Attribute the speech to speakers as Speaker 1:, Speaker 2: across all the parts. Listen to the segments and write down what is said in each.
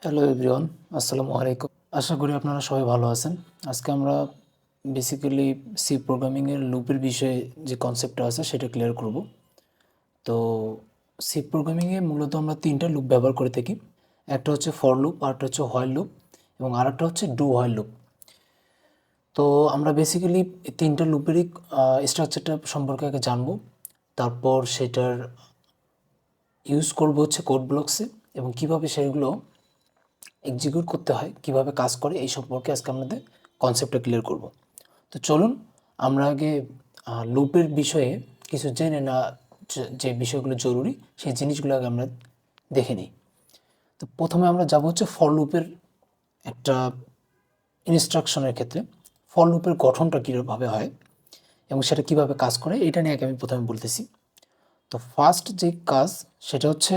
Speaker 1: Hello everyone, আসসালামু আলাইকুম। আশা করি আপনারা সবাই ভালো আছেন। আজকে আমরা বেসিক্যালি সি প্রোগ্রামিংয়ের লুপের বিষয়ে যে কনসেপ্টটা আছে সেটা ক্লিয়ার করব। তো সি প্রোগ্রামিংয়ে মূলত আমরা তিনটা লুপ ব্যবহার করে থাকি। একটা হচ্ছে ফর লুপ, আরেকটা হচ্ছে হোয়াইল লুপ এবং আরেকটা হচ্ছে ডু হোয়াইল লুপ। তো আমরা বেসিক্যালি তিনটা লুপেরই স্ট্রাকচারটা সম্পর্কে আগে জানবো, তারপর সেটার ইউজ করব হচ্ছে কোড ব্লকসে এবং কিভাবে সেগুলো এক্সিকিউট করতে হয়, কিভাবে কাজ করে এই সম্পর্কে আজকে আমাদের কনসেপ্টটা ক্লিয়ার করব। তো চলুন আমরা আগে লুপের বিষয়ে কিছু জেনে না, যে বিষয়গুলো জরুরি সেই জিনিসগুলো আগে আমরা দেখে নিই। তো প্রথমে আমরা যাব হচ্ছে ফর লুপের একটা ইনস্ট্রাকশনের ক্ষেত্রে ফর লুপের গঠনটা কীভাবে হয় এবং সেটা কিভাবে কাজ করে এটা নিয়ে আগে আমি প্রথমে বলতেছি। তো ফার্স্ট যে কাজ সেটা হচ্ছে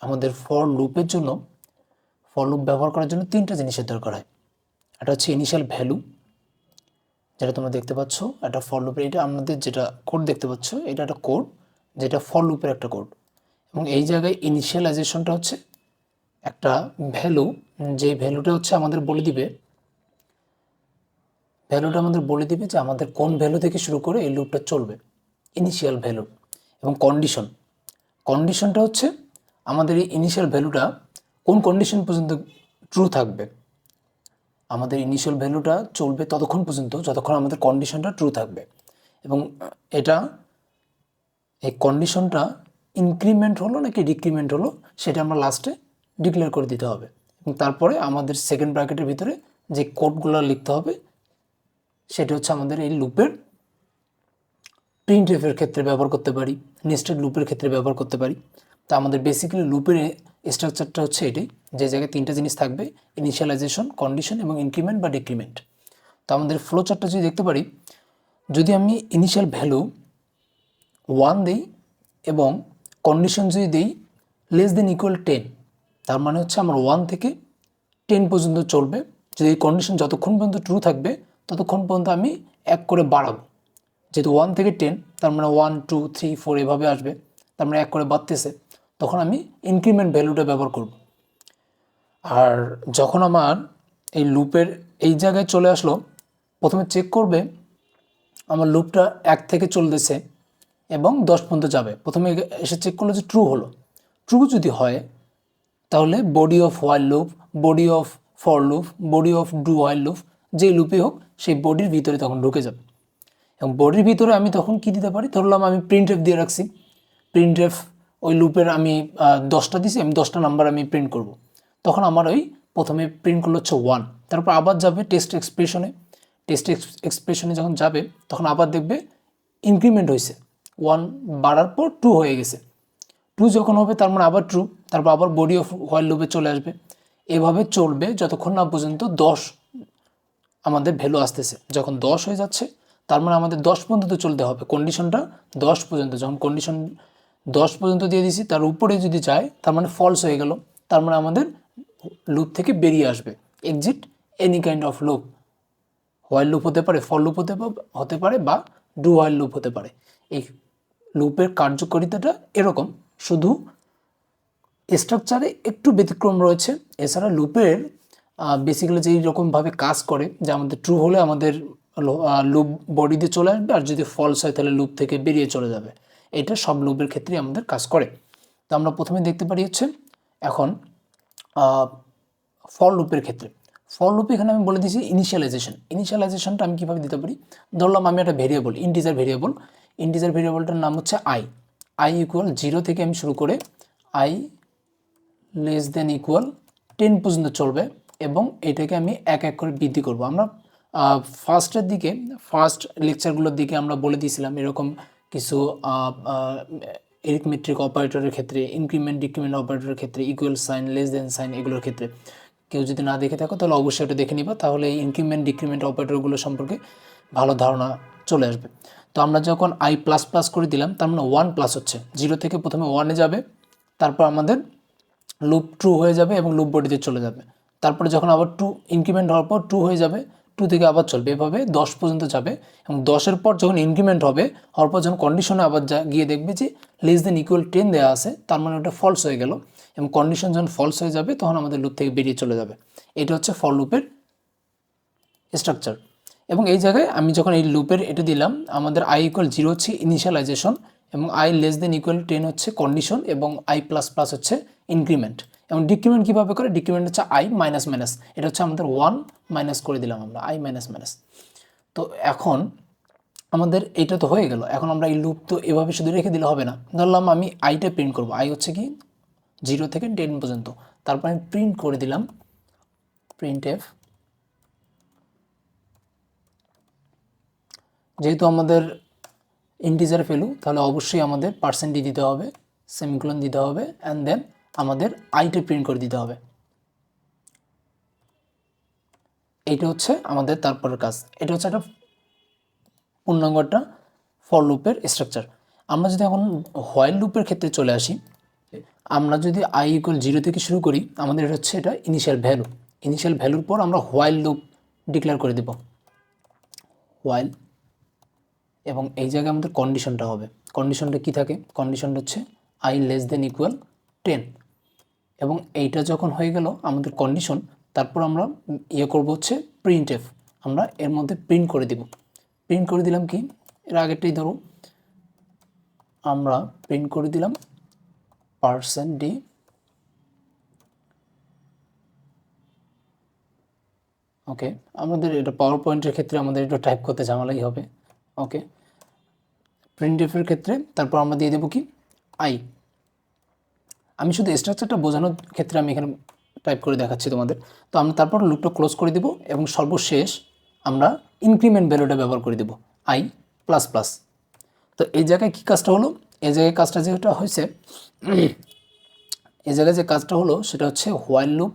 Speaker 1: আমাদের ফর লুপের জন্য, ফর লুপ ব্যবহার করার জন্য তিনটা জিনিসের দরকার হয়। একটা হচ্ছে ইনিশিয়াল ভ্যালু, যেটা তোমরা দেখতে পাচ্ছ। একটা ফর লুপের, এটা আমাদের যেটা কোড দেখতে পাচ্ছ এটা একটা কোড, যেটা ফর লুপের একটা কোড। এবং এই জায়গায় ইনিশিয়ালাইজেশনটা হচ্ছে একটা ভ্যালু, যে ভ্যালুটা হচ্ছে আমাদের বলে দিবে, যে আমাদের কোন ভ্যালু থেকে শুরু করে এই লুপটা চলবে, ইনিশিয়াল ভ্যালু। এবং কন্ডিশনটা হচ্ছে আমাদের এই ইনিশিয়াল ভ্যালুটা কোন কন্ডিশন পর্যন্ত ট্রু থাকবে। আমাদের ইনিশিয়াল ভ্যালুটা চলবে ততক্ষণ পর্যন্ত যতক্ষণ আমাদের কন্ডিশনটা ট্রু থাকবে। এবং এই কন্ডিশনটা ইনক্রিমেন্ট হলো নাকি ডিক্রিমেন্ট হলো সেটা আমরা লাস্টে ডিক্লেয়ার করে দিতে হবে। এবং তারপরে আমাদের সেকেন্ড ব্র্যাকেটের ভিতরে যে কোডগুলো লিখতে হবে সেটা হচ্ছে আমাদের এই লুপের প্রিন্টএফের ক্ষেত্রে ব্যবহার করতে পারি, নেস্টেড লুপের ক্ষেত্রে ব্যবহার করতে পারি। তো আমাদের বেসিক্যালি লুপের স্ট্রাকচারটা হচ্ছে এটাই, যে জায়গায় তিনটা জিনিস থাকবে: ইনিশিয়ালাইজেশন, কন্ডিশন এবং ইনক্রিমেন্ট বা ডিক্রিমেন্ট। তো আমাদের ফ্লো চার্টটা যদি দেখতে পারি, যদি আমি ইনিশিয়াল ভ্যালু 1 দিই এবং কন্ডিশন যদি দিই লেস দেন ইকুয়াল 10, তার মানে হচ্ছে আমার 1 থেকে 10 পর্যন্ত চলবে। যদি এই কন্ডিশন যতক্ষণ পর্যন্ত ট্রু থাকবে ততক্ষণ পর্যন্ত আমি এক করে বাড়াবো। যেহেতু 1 থেকে 10, তার মানে 1 2 3 4 এভাবে আসবে, তার মানে এক করে বাড়তেছে, তখন আমি ইনক্রিমেন্ট ভ্যালুটা ব্যবহার করব। আর যখন আমার এই লুপের এই জায়গায় চলে আসলো, প্রথমে চেক করবে আমার লুপটা 1 থেকে চলতেছে এবং 10 পর্যন্ত যাবে। প্রথমে এসে চেক করলো যে ট্রু হলো। ট্রু যদি হয় তাহলে body of while loop, body of for loop, body of do while loop, যেই লুপই হোক সেই বডির ভিতরে তখন ঢুকে যাবে। এবং বডির ভিতরে আমি তখন কি দিতে পারি, ধরলাম আমি প্রিন্ট এফ দিয়ে রাখছি। প্রিন্ট এফ ওই লুপের আমি 10টা দিছি, আমি 10টা নাম্বার আমি প্রিন্ট করব। তখন আমার ওই প্রথমে প্রিন্ট করলো হচ্ছে 1, তারপর আবার যাবে টেস্ট এক্সপ্রেশনে যখন যাবে তখন আবার দেখবে ইনক্রিমেন্ট হয়েছে, 1 বাড়ার পর 2 হয়ে গেছে। 2 যখন হবে তার মানে আবার ট্রু, তারপর আবার বডি অফ হোয়াইল লুপে চলে আসবে। এভাবে চলবে যতক্ষণ না পর্যন্ত 10 আমাদের ভ্যালু আসতেছে। যখন 10 হয়ে যাচ্ছে তার মানে আমাদের 10 পর্যন্ত চলতে হবে, কন্ডিশনটা 10 পর্যন্ত। যখন কন্ডিশন 10 পর্যন্ত দিয়ে দিছি, তার উপরে যদি যায় তার মানে ফলস হয়ে গেল, তার মানে আমাদের লুপ থেকে বেরিয়ে আসবে, exit any kind of loop. While loop হতে পারে, ফর লুপ হতে পারে বা ডু হোয়াইল লুপ হতে পারে। এই লুপের কার্যকারিতাটা এরকম, শুধু স্ট্রাকচারে একটু ব্যতিক্রম রয়েছে। এছাড়া লুপের বেসিক্যালি যেই রকমভাবে কাজ করে, যে আমাদের ট্রু হলে আমাদের লুপ বডিতে চলে আসবে, আর যদি ফলস হয় তাহলে লুপ থেকে বেরিয়ে চলে যাবে। এটা সব লুপের ক্ষেত্রেই আমাদের কাজ করে। তো আমরা প্রথমে দেখতে পারি হচ্ছে এখন ফর লুপের ক্ষেত্রে। ফর লুপ এখানে আমি বলে দিয়েছি ইনিশিয়ালাইজেশনটা আমি কীভাবে দিতে পারি। ধরলাম আমি একটা ভেরিয়েবল, ইন্টিজার ভেরিয়েবলটার নাম হচ্ছে আই ইকুয়াল 0 থেকে আমি শুরু করে আই লেস দেন ইকুয়াল 10 পর্যন্ত চলবে এবং এটাকে আমি এক এক করে বৃদ্ধি করব। আমরা ফার্স্ট লেকচারগুলোর দিকে আমরা বলে দিয়েছিলাম এরকম কিছু এরিথমেট্রিক অপারেটরের ক্ষেত্রে, ইনক্রিমেন্ট ডিক্রিমেন্ট অপারেটরের ক্ষেত্রে, equal sign, less than sign, এগুলোর ক্ষেত্রে কেউ যদি না দেখে থাকো তাহলে অবশ্যই এটা দেখে নিবা, তাহলে এই ইনক্রিমেন্ট ডিক্রিমেন্ট অপারেটরগুলো সম্পর্কে ভালো ধারণা চলে আসবে। তো আমরা যখন আই প্লাস প্লাস করে দিলাম তার মানে 1 প্লাস হচ্ছে, 0 থেকে প্রথমে 1-এ যাবে, তারপর আমাদের লুপ ট্রু হয়ে যাবে এবং লুপ বডিতে চলে যাবে। তারপরে যখন আবার 2 ইনক্রিমেন্ট হওয়ার পর 2 হয়ে যাবে, 2 থেকে আবার চলবে, এভাবে 10 পর্যন্ত যাবে। এবং 10-এর পর যখন ইনক্রিমেন্ট হওয়ার পর যখন কন্ডিশনে আবার গিয়ে দেখবে যে লেস দেন ইকুয়াল 10 দেওয়া আছে, তার মানে ওটা ফলস হয়ে গেল এবং কন্ডিশন যখন ফলস হয়ে যাবে তখন আমাদের লুপ থেকে বেরিয়ে চলে যাবে। এটা হচ্ছে ফর লুপের স্ট্রাকচার। এবং এই জায়গায় আমি যখন এই লুপের এটা দিলাম, আমাদের i ইকুয়াল 0 হচ্ছে ইনিশিয়ালাইজেশন, এবং i লেস দেন ইকুয়াল 10 হচ্ছে কন্ডিশন, এবং i প্লাস প্লাস হচ্ছে ইনক্রিমেন্ট। এবং ডিক্রিমেন্ট কীভাবে করে, ডিক্রিমেন্ট হচ্ছে i মাইনাস মাইনাস, এটা হচ্ছে আমাদের 1 মাইনাস করে দিলাম আমরা i মাইনাস মাইনাস। তো এখন আমাদের এটা তো হয়ে গেল। এখন আমরা এই লুপ তো এভাবে শুধু রেখে দিলে হবে না। ধরলাম আমি আইটা প্রিন্ট করব, i হচ্ছে কি 0 থেকে 10 পর্যন্ত। তারপর আমি প্রিন্ট করে দিলাম প্রিন্ট এফ। যেহেতু আমাদের ইন্টিজার ভ্যালু, তাহলে অবশ্যই আমাদের পার্সেন্টই দিতে হবে, সেমিকোলন দিতে হবে, অ্যান্ড দেন আমাদের আইটা প্রিন্ট করে দিতে হবে। এইটা হচ্ছে আমাদের তারপরের কাজ। এটা হচ্ছে একটা পূর্ণাঙ্গ একটা ফর লুপের স্ট্রাকচার। আমরা যদি এখন হোয়াইল লুপের ক্ষেত্রে চলে আসি, আমরা যদি i ইকুয়াল 0 থেকে শুরু করি, আমাদের এটা হচ্ছে এটা ইনিশিয়াল ভ্যালু। ইনিশিয়াল ভ্যালুর পর আমরা হোয়াইল লুপ ডিক্লেয়ার করে দেব, হোয়াইল, এবং এই জায়গায় আমাদের কন্ডিশনটা হবে। কন্ডিশনটা কি থাকে, কন্ডিশনটা হচ্ছে i লেস দেন ইকুয়াল 10। এবং এইটা যখন হয়ে গেল আমাদের কন্ডিশন, তারপর আমরা ইয়ে করব হচ্ছে প্রিন্ট এফ। আমরা এর মধ্যে প্রিন্ট করে দিব। প্রিন্ট করে দিলাম কি, এর আগেরটাই ধরো আমরা প্রিন্ট করে দিলাম %d, ওকে। আমাদের এটা পাওয়ার পয়েন্টের ক্ষেত্রে আমাদের এটা টাইপ করতে ঝামেলাই হবে, ওকে। প্রিন্ট এফের ক্ষেত্রে তারপর আমরা দিয়ে দেবো কি i। আমি শুধু স্ট্রাকচারটা বোঝানোর ক্ষেত্রে আমি এখানে টাইপ করে দেখাচ্ছি তোমাদের। তো আমরা তারপর লুপটা ক্লোজ করে দিব, এবং সর্বশেষ আমরা ইনক্রিমেন্ট ভ্যালুটা ব্যবহার করে দেব i প্লাস প্লাস। তো এই জায়গায় কি কাজটা হলো, এই জায়গায় কাজটা যেটা হয়েছে, এই জায়গায় যে কাজটা হলো সেটা হচ্ছে হোয়াইল লুপ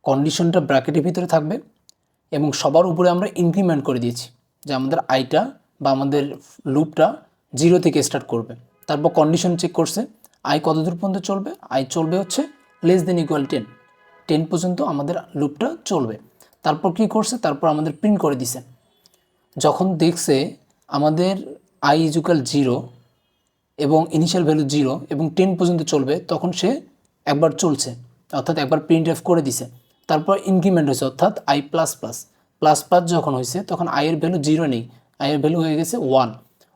Speaker 1: কন্ডিশনটা ব্র্যাকেটের ভিতরে থাকবে, এবং সবার উপরে আমরা ইনক্রিমেন্ট করে দিয়েছি যে আমাদের আইটা বা আমাদের লুপটা 0 থেকে স্টার্ট করবে। তারপর কন্ডিশন চেক করছে আই কত দূর পর্যন্ত চলবে, আই চলবে হচ্ছে লেস দেন ইকুয়াল 10, 10 পর্যন্ত আমাদের লুপটা চলবে। তারপর কি করছে, তারপর আমাদের প্রিন্ট করে দিছে। যখন দেখছে আমাদের আই ইজ ইকুয়াল 0 এবং ইনিশিয়াল ভ্যালু 0 এবং 10 পর্যন্ত চলবে, তখন সে একবার চলছে, অর্থাৎ একবার প্রিন্ট এফ করে দিছে। তারপর ইনক্রিমেন্ট হয়েছে, অর্থাৎ i plus plus plus plus যখন হয়েছে তখন i এর ভ্যালু 0 নেই, i এর ভ্যালু হয়ে গেছে 1।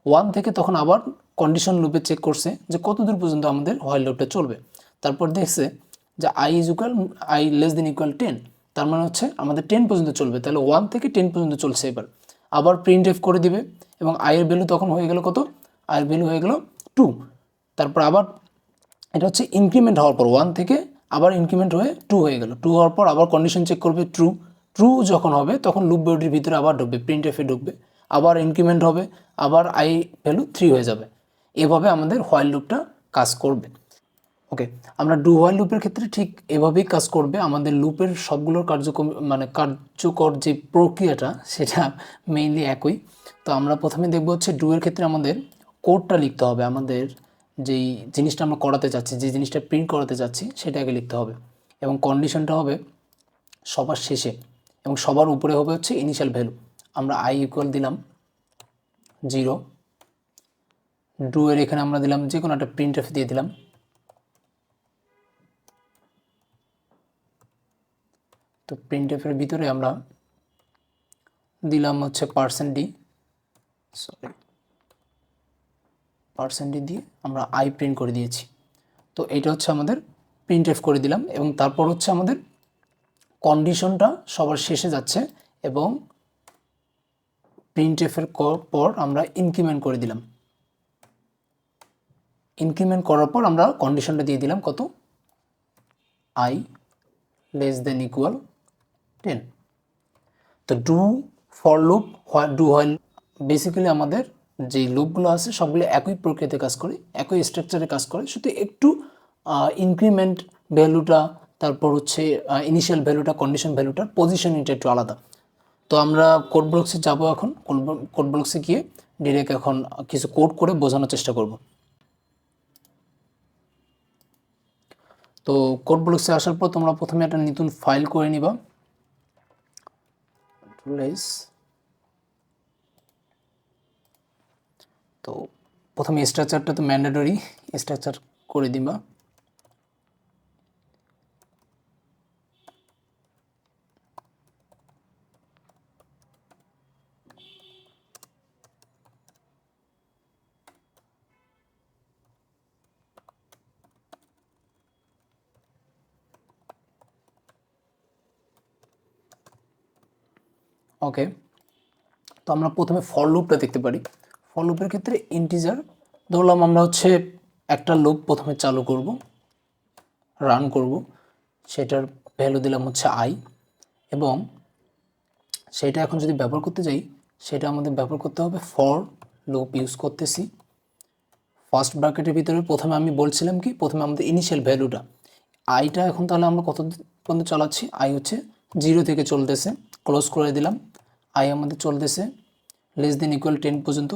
Speaker 1: 1 থেকে তখন আবার কন্ডিশন লুপে চেক করছে যে কত দূর পর্যন্ত আমাদের হোয়াইল লুপটা চলবে। তারপর দেখছে যে i is equal i less than equal 10, তার মানে হচ্ছে আমাদের 10 পর্যন্ত চলবে, তাহলে 1 থেকে 10 পর্যন্ত চলছে। এবার আবার প্রিন্ট এফ করে দিবে, এবং i এর ভ্যালু তখন হয়ে গেল কত, i এর ভ্যালু হয়ে গেল 2। তারপর আবার এটা হচ্ছে ইনক্রিমেন্ট হওয়ার পর 1 থেকে আবার ইনক্রিমেন্ট হয়ে 2 হয়ে গেল। 2 হওয়ার পর আবার কন্ডিশন চেক করবে, ট্রু। ট্রু যখন হবে তখন লুপ বডির ভিতরে আবার ঢুকবে, প্রিন্ট এফে ঢুকবে, আবার ইনক্রিমেন্ট হবে, আবার i ভ্যালু 3 হয়ে যাবে। এভাবে আমাদের হোয়াইল লুপটা কাজ করবে, ওকে। আমরা ডু হোয়াইল লুপের ক্ষেত্রে ঠিক এভাবেই কাজ করবে। আমাদের লুপের সবগুলোর কার্যকর যে প্রক্রিয়াটা সেটা মেইনলি একই। তো আমরা প্রথমে দেখব হচ্ছে ডু এর ক্ষেত্রে আমাদের কোডটা লিখতে হবে, আমাদের যেই জিনিসটা আমরা করাতে চাচ্ছি, যে জিনিসটা প্রিন্ট করাতে চাচ্ছি সেটাকে লিখতে হবে, এবং কন্ডিশনটা হবে সবার শেষে, এবং সবার উপরে হবে হচ্ছে ইনিশিয়াল ভ্যালু। আমরা i ইকুয়াল দিলাম 0, ডু এর এখানে আমরা দিলাম যে কোনো একটা প্রিন্ট এফ দিয়ে দিলাম, তো প্রিন্ট এফের ভিতরে আমরা দিলাম হচ্ছে %d, %d দিয়ে আমরা i প্রিন্ট করে দিয়েছি। তো এটা হচ্ছে আমাদের প্রিন্ট এফ করে দিলাম, এবং তারপর হচ্ছে আমাদের কন্ডিশনটা সবার শেষে যাচ্ছে, এবং প্রিন্ট এফের পর আমরা ইনক্রিমেন্ট করে দিলাম। ইনক্রিমেন্ট করার পর আমরা কন্ডিশনটা দিয়ে দিলাম কত, i লেস দেন ইকুয়াল 10। তো do for loop, do while, basically আমাদের যে লুপগুলো আছে সবগুলো একই প্রক্রিয়াতে কাজ করে, একই স্ট্রাকচারে কাজ করে, শুধু একটু ইনক্রিমেন্ট ভ্যালুটা, তারপর হচ্ছে ইনিশিয়াল ভ্যালুটা, কন্ডিশন ভ্যালুটার পজিশনটা একটু আলাদা। তো আমরা কোড ব্লকসে যাবো এখন। কোড ব্লকসে গিয়ে ডিরেক্ট এখন কিছু কোড করে বোঝানোর চেষ্টা করব। তো কোড ব্লকসে আসার পর তোমরা প্রথমে একটা নতুন ফাইল করে নিবা, তো প্রথমে স্ট্রাকচারটা তো ম্যান্ডেটরি, স্ট্রাকচার করে দিবা। ওকে, তো আমরা প্রথমে ফর লুপটা দেখতে পারি। ফর লুপের ক্ষেত্রে ইন্টিজার ধরলাম, আমরা হচ্ছে একটা লুপ প্রথমে চালু করব, রান করব, সেটার ভ্যালু দিলাম হচ্ছে আই, এবং সেটা এখন যদি ব্যবহার করতে যাই, সেটা আমাদের ব্যবহার করতে হবে ফর লুপ ইউজ করতেছি। ফার্স্ট ব্র্যাকেটের ভিতরে প্রথমে আমি বলছিলাম কি, প্রথমে আমাদের ইনিশিয়াল ভ্যালুটা আইটা এখন তাহলে আমরা কত পর্যন্ত চালাচ্ছি, আই হচ্ছে 0 থেকে চলতেছে, ক্লোজ করে দিলাম। আই আমাদের চলতেছে লেস দেন ইকুয়াল 10 পর্যন্ত,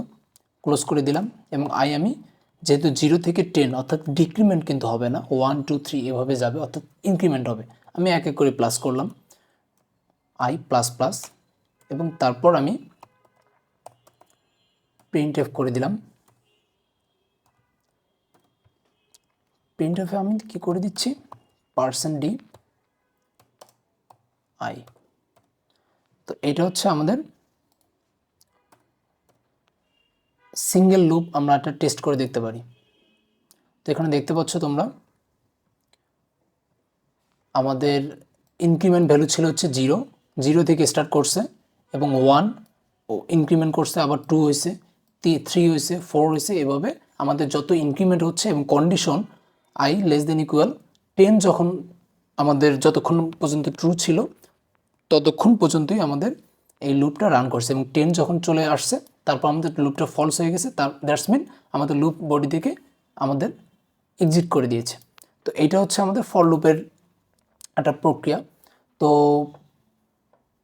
Speaker 1: ক্লোজ করে দিলাম। এবং আই আমি যেহেতু 0 থেকে 10 অর্থাৎ ডিক্রিমেন্ট কিন্তু হবে না, 1 2 3 এভাবে যাবে, অর্থাৎ ইনক্রিমেন্ট হবে। আমি এক এক করে প্লাস করলাম, আই প্লাস প্লাস, এবং তারপর আমি প্রিন্ট এফ করে দিলাম। প্রিন্ট এফে আমি কি করে দিচ্ছি, %d আই। তো এটা হচ্ছে আমাদের সিঙ্গেল লুপ, আমরা একটা টেস্ট করে দেখতে পারি। তো এখানে দেখতে পাচ্ছ তোমরা, আমাদের ইনক্রিমেন্ট ভ্যালু ছিল হচ্ছে 0 থেকে স্টার্ট করছে, এবং 1 ও ইনক্রিমেন্ট করছে, আবার 2 হয়েছে, 3 হয়েছে, 4 হয়েছে, এভাবে আমাদের যত ইনক্রিমেন্ট হচ্ছে, এবং condition I less than equal 10 যখন আমাদের যতক্ষণ পর্যন্ত ট্রু ছিল ততক্ষণ পর্যন্তই আমাদের এই লুপটা রান করছে, এবং 10 যখন চলে আসছে তারপর আমাদের লুপটা ফলস হয়ে গেছে, দ্যাটস মিন আমাদের লুপ বডি থেকে আমাদের এক্সিট করে দিয়েছে। তো এইটা হচ্ছে আমাদের ফর লুপের একটা প্রক্রিয়া। তো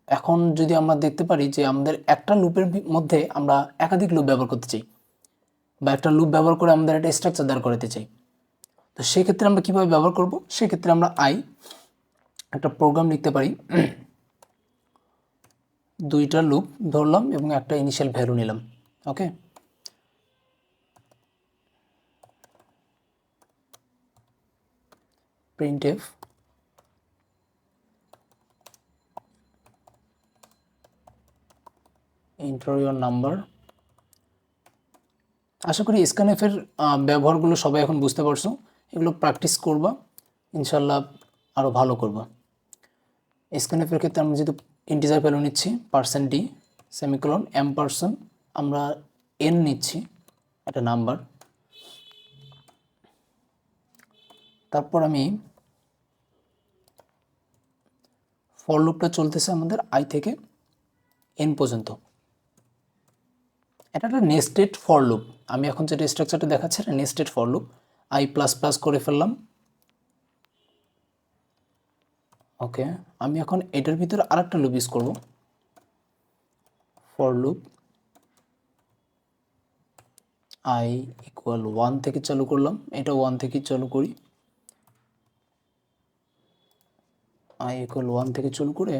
Speaker 1: এখন যদি আমরা দেখতে পারি যে আমাদের একটা লুপের মধ্যে আমরা একাধিক লুপ ব্যবহার করতে চাই, বা একটা লুপ ব্যবহার করে আমাদের একটা স্ট্রাকচার দাঁড় করাতে চাই, তো সেক্ষেত্রে আমরা কীভাবে ব্যবহার করব, সেক্ষেত্রে আমরা একটা প্রোগ্রাম লিখতে পারি, দুইটা লুপ ধরলাম এবং একটা ইনিশিয়াল ভ্যালু নিলাম। ওকে, printf enter your number। আশা করি স্ক্যানএফের ব্যবহারগুলো সবাই এখন বুঝতে পারছো, এগুলো প্র্যাকটিস করবা, ইনশাল্লাহ আরও ভালো করবা। স্ক্যানএফের ক্ষেত্রে আমরা যেহেতু ইন্টিজার ভ্যালু নিচ্ছি, %d সেমিকোলন %, আমরা n নিচ্ছি একটা নাম্বার, তারপর আমি ফর লুপটা চলতেছে আমাদের i থেকে n পর্যন্ত। এটা একটা নেস্টেড ফর লুপ, আমি এখন যেটা স্ট্রাকচারটা দেখাচ্ছি এটা nested for loop. I plus plus করে ফেললাম। ওকে, আমি এখন এটার ভিতরে আরেকটা লুপ ইউজ করব, ফর লুপ আই ইকুয়াল 1 থেকে চালু করলাম, এটা 1 থেকে চালু করি, আই ইকুয়াল 1 থেকে চালু করে,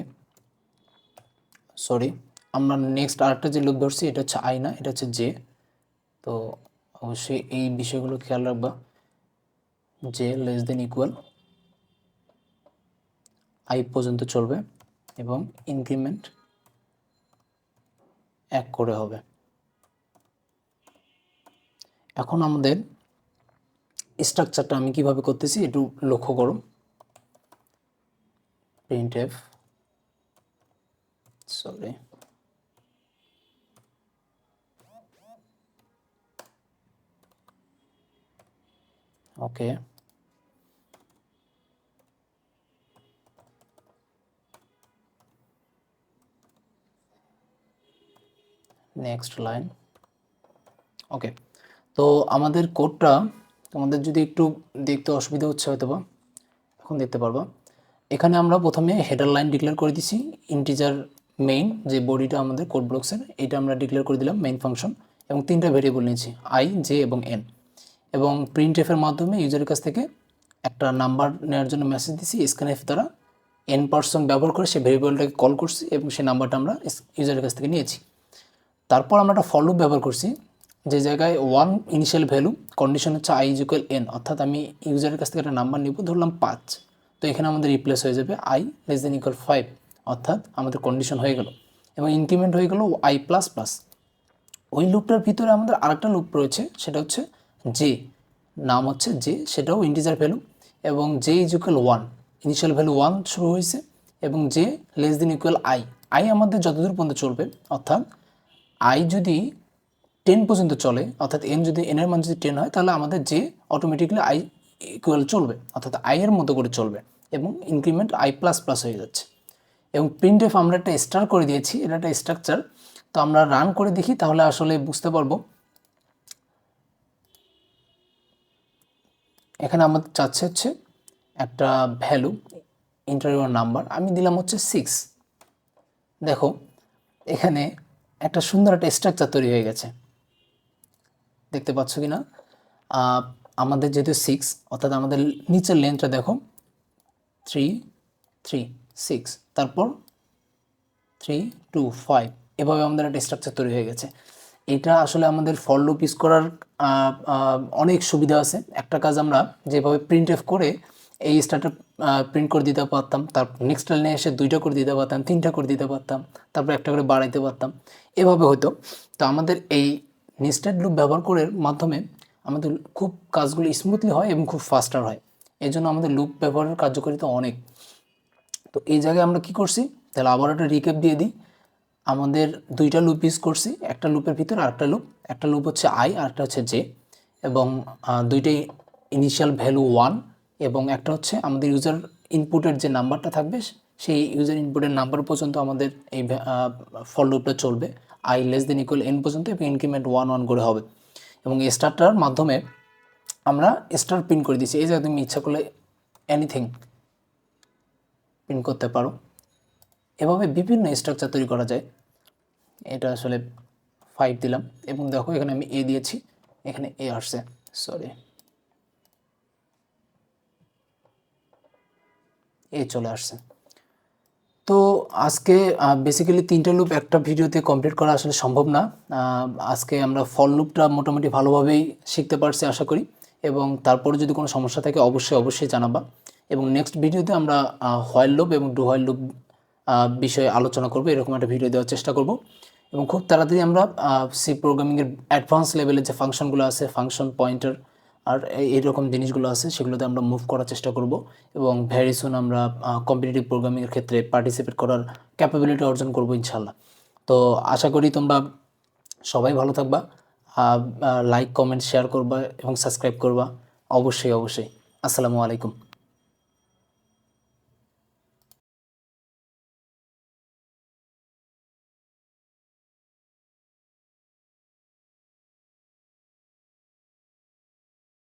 Speaker 1: সরি আমরা নেক্সট আরেকটা যে লুপ ধরছি এটা হচ্ছে আই না, এটা হচ্ছে জে। তো অবশ্যই এই বিষয়গুলো খেয়াল রাখবা, J less than equal I পর্যন্ত চলবে, এবং ইনক্রিমেন্ট 1 করে হবে। এখন আমাদের স্ট্রাকচারটা আমি কিভাবে করতেছি একটু লক্ষ্য করো, printf sorry okay, next line. Okay, তো আমাদের কোডটা তোমাদের যদি একটু দেখতে অসুবিধা হচ্ছে হয়তো বা, এখন দেখতে পারবা, এখানে আমরা প্রথমে হেডার লাইন ডিক্লেয়ার করে দিছি, ইন্টিজার মেইন যে বডিটা আমাদের কোড ব্লকসের, এটা আমরা ডিক্লেয়ার করে দিলাম মেইন ফাংশন, এবং 3টা ভেরিয়েবল নিয়েছি আই, জে এবং এন, এবং প্রিন্টএফের মাধ্যমে ইউজারের কাছ থেকে একটা নাম্বার নেওয়ার জন্য মেসেজ দিছি, স্ক্যানএফ দ্বারা n% ব্যবহার করে সেই ভেরিয়েবলটাকে কল করছি, এবং সেই নাম্বারটা আমরা ইউজারের কাছ থেকে নিয়েছি। তারপর আমরা একটা ফর লুপ ব্যবহার করছি, যে জায়গায় 1 ইনিশিয়াল ভ্যালু, কন্ডিশন হচ্ছে i ইকুয়াল n, অর্থাৎ আমি ইউজারের কাছ থেকে একটা নাম্বার নিব, ধরলাম 5, তো এখানে আমাদের রিপ্লেস হয়ে যাবে i লেস দেন ইকুয়াল 5, অর্থাৎ আমাদের কন্ডিশন হয়ে গেল, এবং ইনক্রিমেন্ট হয়ে গেল i প্লাস প্লাস। ওই লুপটার ভিতরে আমাদের আরেকটা লুপ রয়েছে, সেটা হচ্ছে জে, নাম হচ্ছে জে, সেটাও ইন্টিজার ভ্যালু, এবং J is equal 1, initial value 1 শুরু হয়েছে, এবং J less than equal I, I আমাদের যতদূর পর্যন্ত চলবে, অর্থাৎ আই যদি 10 পর্যন্ত চলে, অর্থাৎ এন যদি এনের মান যদি 10 হয়, তাহলে আমাদের যে অটোমেটিকলি আই ইকুয়াল চলবে, অর্থাৎ আই এর মতো করে চলবে এবং ইনক্রিমেন্ট আই প্লাস প্লাস হয়ে যাচ্ছে। এবং প্রিন্টএফ আমরা একটা স্টার করে দিয়েছি, এটা একটা স্ট্রাকচার। তো আমরা রান করে দেখি, তাহলে আসলে বুঝতে পারবো। এখানে আমাদের চাচ্ছে হচ্ছে একটা ভ্যালু, ইন্টারভিউ নাম্বার, আমি দিলাম হচ্ছে 6। দেখো এখানে একটা সুন্দর একটা স্ট্রাকচার তৈরি হয়ে গেছে, দেখতে পাচ্ছ কি না? আমাদের যেহেতু 6, অর্থাৎ আমাদের নিচের লেন্থটা দেখো 3 3 6, তারপর 3 2 5, এভাবে আমাদের একটা স্ট্রাকচার তৈরি হয়ে গেছে। এটা আসলে আমাদের ফর লুপ ইউজ করার অনেক সুবিধা আছে। একটা কাজ আমরা যেভাবে প্রিন্ট এফ করে এই স্টারটা প্রিন্ট করে দিতে পারতাম, তারপর নেক্সট লাইনে এসে 2টা করে দিতে পারতাম, 3টা করে দিতে পারতাম, তারপর একটা করে বাড়াইতে পারতাম, এভাবে হতো। তো আমাদের এই নেস্টেড লুপ ব্যবহার করে মাধ্যমে আমাদের খুব কাজগুলো স্মুথলি হয় এবং খুব ফাস্টার হয়। এই জন্য আমাদের লুপ ব্যবহারের কার্যকারিতা অনেক। তো এই জায়গায় আমরা কি করছি, তাহলে আবার একটা রিক্যাপ দিয়ে দিই। আমাদের 2টা লুপ ইউজ করছি, একটা লুপের ভিতর আরেকটা লুপ, একটা লুপ হচ্ছে আই আর একটা হচ্ছে জে, এবং দুইটাই ইনিশিয়াল ভ্যালু 1, এবং একটা হচ্ছে আমাদের ইউজার ইনপুটের যে নাম্বারটা থাকবে সেই ইউজার ইনপুটের নাম্বার পর্যন্ত আমাদের এই ফর লুপটা চলবে, I less than equal N পর্যন্ত, এবং ইনক্রিমেন্ট 1 1 করে হবে। এবং এই স্টারটার মাধ্যমে আমরা স্টার প্রিন্ট করে দিচ্ছি। এই জায়গায় তুমি ইচ্ছা করলে এনিথিং প্রিন্ট করতে পারো। এভাবে বিভিন্ন স্ট্রাকচার তৈরি করা যায়। এটা আসলে 5 দিলাম, এবং দেখো এখানে আমি এ দিয়েছি, এখানে এ আসছে, সরি এ চলে আসছে। তো আজকে বেসিক্যালি 3টা লুপ একটা ভিডিওতে কমপ্লিট করা আসলে সম্ভব না। আজকে আমরা ফর লুপটা মোটামুটি ভালোভাবেই শিখতে পারছি আশা করি, এবং তারপরে যদি কোনো সমস্যা থাকে অবশ্যই জানাবা। এবং নেক্সট ভিডিওতে আমরা হোয়াইল লুপ এবং ডু হোয়াইল লুপ বিষয়ে আলোচনা করব, এরকম একটা ভিডিও দেওয়ার চেষ্টা করব। এবং খুব তাড়াতাড়ি আমরা সি প্রোগ্রামিংয়ের অ্যাডভান্স লেভেলের যে ফাংশনগুলো আছে, ফাংশন পয়েন্টার আর এইরকম জিনিসগুলো আছে, সেগুলোতে আমরা মুভ করার চেষ্টা করব। এবং ভেরি সুন আমরা কম্পিটিটিভ প্রোগ্রামিংয়ের ক্ষেত্রে পার্টিসিপেট করার ক্যাপাবিলিটি অর্জন করব ইনশাল্লাহ। তো আশা করি তোমরা সবাই ভালো থাকবা, লাইক কমেন্ট শেয়ার করবা এবং সাবস্ক্রাইব করবা, অবশ্যই। আসসালামু আলাইকুম।